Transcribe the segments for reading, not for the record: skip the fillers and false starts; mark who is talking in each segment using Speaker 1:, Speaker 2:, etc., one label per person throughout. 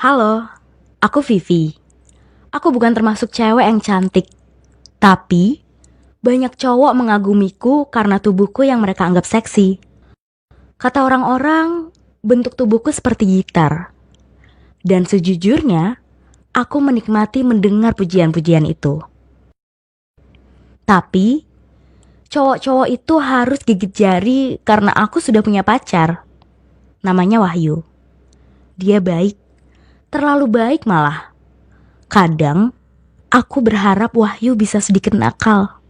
Speaker 1: Halo, aku Vivi. Aku bukan termasuk cewek yang cantik, tapi banyak cowok mengagumiku karena tubuhku yang mereka anggap seksi. Kata orang-orang, bentuk tubuhku seperti gitar. Dan sejujurnya, aku menikmati mendengar pujian-pujian itu. Tapi, cowok-cowok itu harus gigit jari karena aku sudah punya pacar. Namanya Wahyu. Dia baik, terlalu baik malah. Kadang, aku berharap Wahyu bisa sedikit nakal.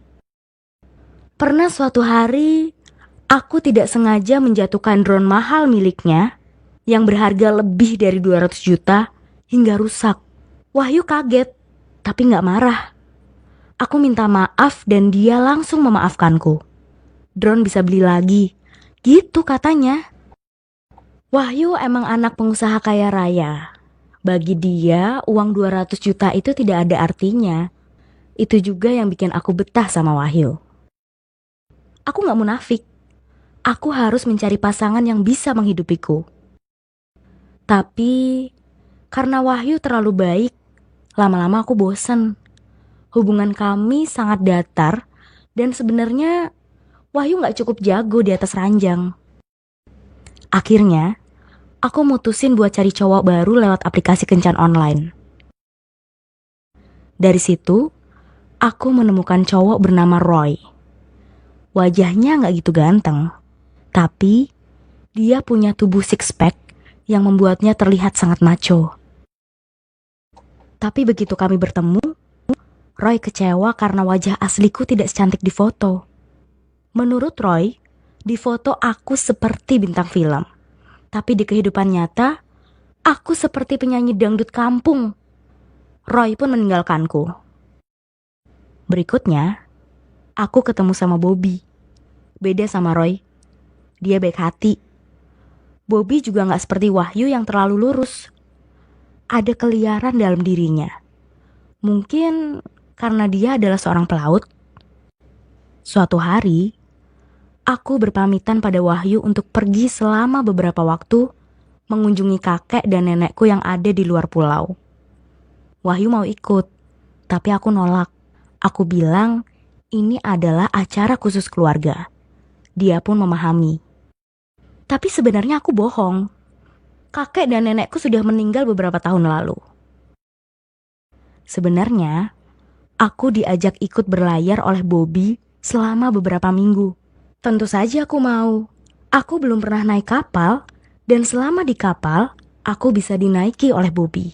Speaker 1: Pernah suatu hari, aku tidak sengaja menjatuhkan drone mahal miliknya yang berharga lebih dari 200 juta hingga rusak. Wahyu kaget, tapi nggak marah. Aku minta maaf dan dia langsung memaafkanku. Drone bisa beli lagi, gitu katanya. Wahyu emang anak pengusaha kaya raya. Bagi dia, uang 200 juta itu tidak ada artinya. Itu juga yang bikin aku betah sama Wahyu. Aku nggak munafik. Aku harus mencari pasangan yang bisa menghidupiku. Tapi karena Wahyu terlalu baik, lama-lama aku bosen. Hubungan kami sangat datar dan sebenarnya Wahyu nggak cukup jago di atas ranjang. Akhirnya, aku mutusin buat cari cowok baru lewat aplikasi kencan online. Dari situ, aku menemukan cowok bernama Roy. Wajahnya nggak gitu ganteng, tapi dia punya tubuh six pack yang membuatnya terlihat sangat macho. Tapi begitu kami bertemu, Roy kecewa karena wajah asliku tidak secantik di foto. Menurut Roy, di foto aku seperti bintang film. Tapi di kehidupan nyata, aku seperti penyanyi dangdut kampung. Roy pun meninggalkanku. Berikutnya, aku ketemu sama Bobby. Beda sama Roy, dia baik hati. Bobby juga gak seperti Wahyu yang terlalu lurus. Ada keliaran dalam dirinya. Mungkin karena dia adalah seorang pelaut. Suatu hari, aku berpamitan pada Wahyu untuk pergi selama beberapa waktu mengunjungi kakek dan nenekku yang ada di luar pulau. Wahyu mau ikut, tapi aku nolak. Aku bilang ini adalah acara khusus keluarga. Dia pun memahami. Tapi sebenarnya aku bohong. Kakek dan nenekku sudah meninggal beberapa tahun lalu. Sebenarnya, aku diajak ikut berlayar oleh Bobby selama beberapa minggu. Tentu saja aku mau. Aku belum pernah naik kapal, dan selama di kapal, aku bisa dinaiki oleh Bobby.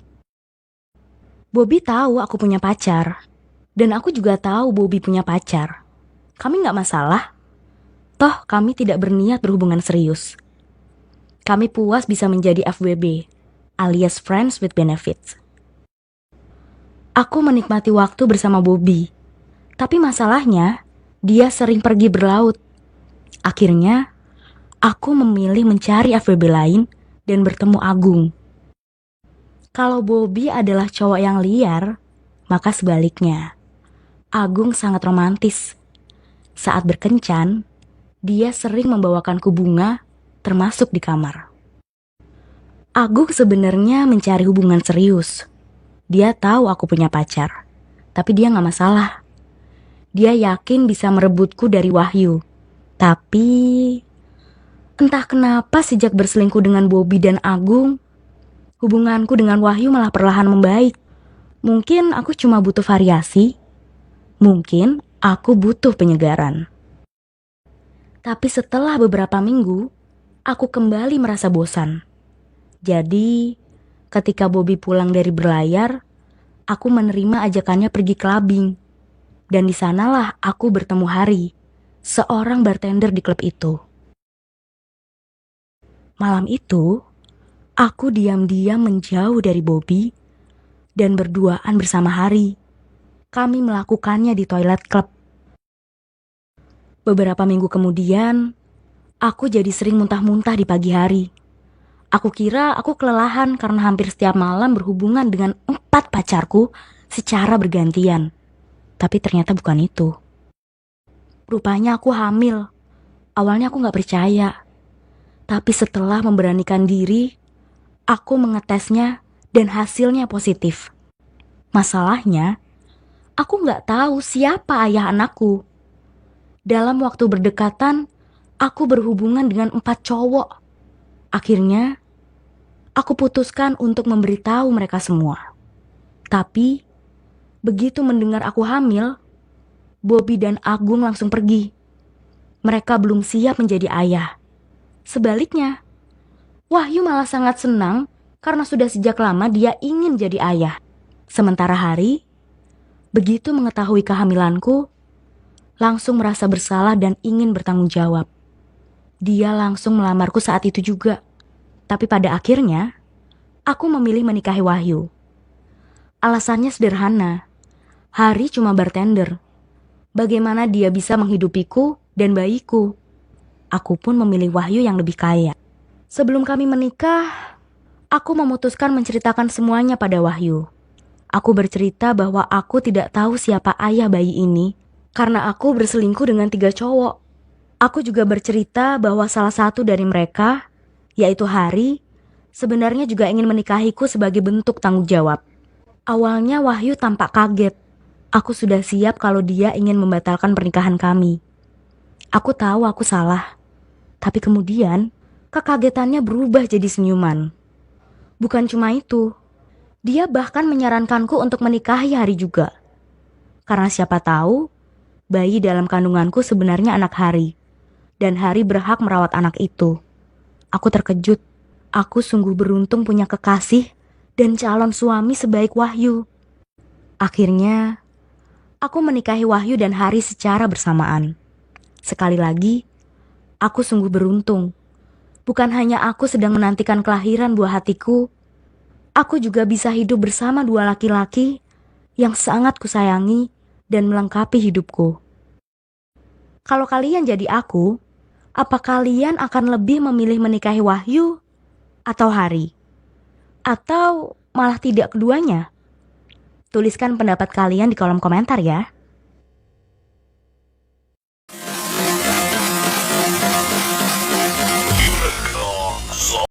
Speaker 1: Bobby tahu aku punya pacar, dan aku juga tahu Bobby punya pacar. Kami nggak masalah. Toh kami tidak berniat berhubungan serius. Kami puas bisa menjadi FWB, alias Friends with Benefits. Aku menikmati waktu bersama Bobby, tapi masalahnya dia sering pergi berlaut. Akhirnya, aku memilih mencari FWB lain dan bertemu Agung. Kalau Bobby adalah cowok yang liar, maka sebaliknya. Agung sangat romantis. Saat berkencan, dia sering membawakanku bunga, termasuk di kamar. Agung sebenarnya mencari hubungan serius. Dia tahu aku punya pacar, tapi dia gak masalah. Dia yakin bisa merebutku dari Wahyu. Tapi entah kenapa sejak berselingkuh dengan Bobby dan Agung, hubunganku dengan Wahyu malah perlahan membaik. Mungkin aku cuma butuh variasi. Mungkin aku butuh penyegaran. Tapi setelah beberapa minggu, aku kembali merasa bosan. Jadi, ketika Bobby pulang dari berlayar, aku menerima ajakannya pergi clubbing. Dan di sanalah aku bertemu Hari, seorang bartender di klub itu. Malam itu, aku diam-diam menjauh dari Bobby dan berduaan bersama Hari. Kami melakukannya di toilet klub. Beberapa minggu kemudian, aku jadi sering muntah-muntah di pagi hari. Aku kira aku kelelahan karena hampir setiap malam berhubungan dengan 4 pacarku secara bergantian. Tapi ternyata bukan itu. Rupanya aku hamil. Awalnya aku gak percaya. Tapi setelah memberanikan diri, aku mengetesnya dan hasilnya positif. Masalahnya, aku nggak tahu siapa ayah anakku. Dalam waktu berdekatan, aku berhubungan dengan 4 cowok. Akhirnya, aku putuskan untuk memberitahu mereka semua. Tapi, begitu mendengar aku hamil, Bobby dan Agung langsung pergi. Mereka belum siap menjadi ayah. Sebaliknya, Wahyu malah sangat senang karena sudah sejak lama dia ingin jadi ayah. Sementara Hari, begitu mengetahui kehamilanku, langsung merasa bersalah dan ingin bertanggung jawab. Dia langsung melamarku saat itu juga. Tapi pada akhirnya, aku memilih menikahi Wahyu. Alasannya sederhana. Hari cuma bartender. Bagaimana dia bisa menghidupiku dan bayiku? Aku pun memilih Wahyu yang lebih kaya. Sebelum kami menikah, aku memutuskan menceritakan semuanya pada Wahyu. Aku bercerita bahwa aku tidak tahu siapa ayah bayi ini karena aku berselingkuh dengan 3 cowok. Aku juga bercerita bahwa salah satu dari mereka, yaitu Hari, sebenarnya juga ingin menikahiku sebagai bentuk tanggung jawab. Awalnya Wahyu tampak kaget. Aku sudah siap kalau dia ingin membatalkan pernikahan kami. Aku tahu aku salah. Tapi kemudian, kekagetannya berubah jadi senyuman. Bukan cuma itu, dia bahkan menyarankanku untuk menikahi Hari juga. Karena siapa tahu, bayi dalam kandunganku sebenarnya anak Hari. Dan Hari berhak merawat anak itu. Aku terkejut. Aku sungguh beruntung punya kekasih dan calon suami sebaik Wahyu. Akhirnya, aku menikahi Wahyu dan Hari secara bersamaan. Sekali lagi, aku sungguh beruntung. Bukan hanya aku sedang menantikan kelahiran buah hatiku, aku juga bisa hidup bersama 2 laki-laki yang sangat kusayangi dan melengkapi hidupku. Kalau kalian jadi aku, apa kalian akan lebih memilih menikahi Wahyu atau Hari? Atau malah tidak keduanya? Tuliskan pendapat kalian di kolom komentar ya.